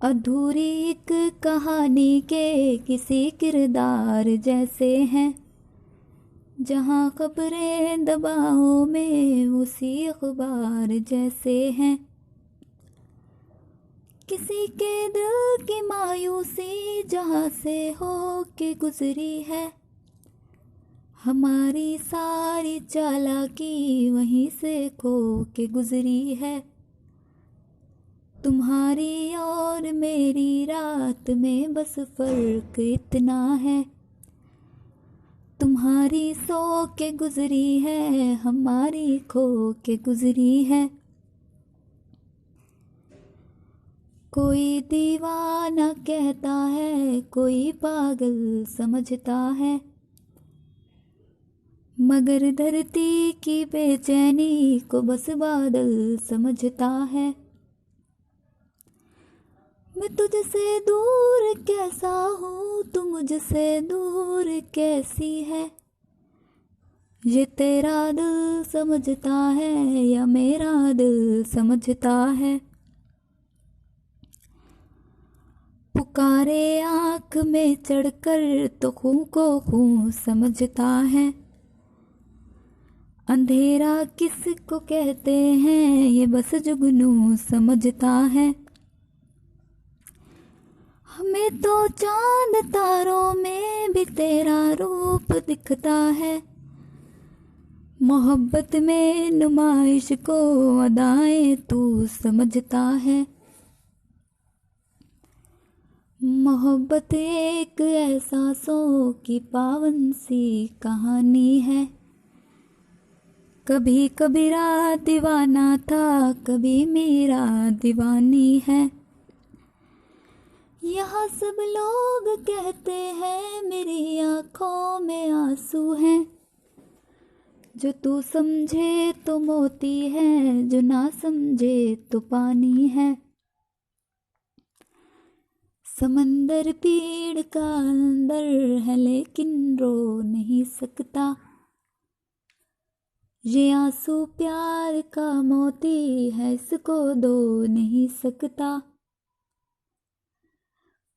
अधूरी एक कहानी के किसी किरदार जैसे हैं, जहाँ खबरें दबाओं में उसी अखबार जैसे हैं। किसी के दिल की मायूसी जहाँ से हो के गुजरी है, हमारी सारी चालाकी वहीं से खो के गुजरी है। तुम्हारी और मेरी रात में बस फर्क इतना है, तुम्हारी सो के गुजरी है, हमारी खो के गुजरी है। कोई दीवाना कहता है, कोई पागल समझता है, मगर धरती की बेचैनी को बस बादल समझता है। मैं तुझसे दूर कैसा हूँ, तू मुझसे दूर कैसी है, ये तेरा दिल समझता है या मेरा दिल समझता है। पुकारे आँख में चढ़कर तो खून को खून समझता है, अंधेरा किसको कहते हैं ये बस जुगनू समझता है। हमें तो चांद तारों में भी तेरा रूप दिखता है, मोहब्बत में नुमाइश को अदाएं तू समझता है। मोहब्बत एक एहसासों की पावन सी कहानी है, कभी कबीरा दीवाना था, कभी मेरा दीवानी है। यहाँ सब लोग कहते हैं मेरी आँखों में आंसू हैं, जो तू समझे तो मोती है, जो ना समझे तो पानी है। समंदर पीड़ का अंदर है लेकिन रो नहीं सकता, ये आंसू प्यार का मोती है, इसको धो नहीं सकता।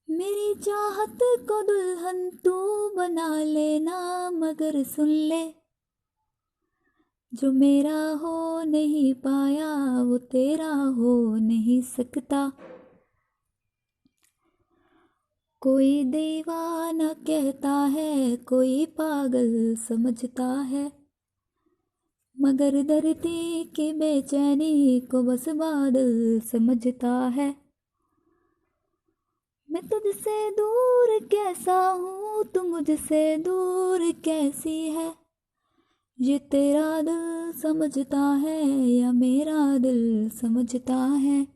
मेरी चाहत को दुल्हन तू बना लेना, मगर सुन ले, जो मेरा हो नहीं पाया वो तेरा हो नहीं सकता। कोई दीवाना कहता है, कोई पागल समझता है, मगर धरती की बेचैनी को बस बादल समझता है। मैं तुझसे दूर कैसा हूँ, तू मुझसे दूर कैसी है, ये तेरा दिल समझता है या मेरा दिल समझता है।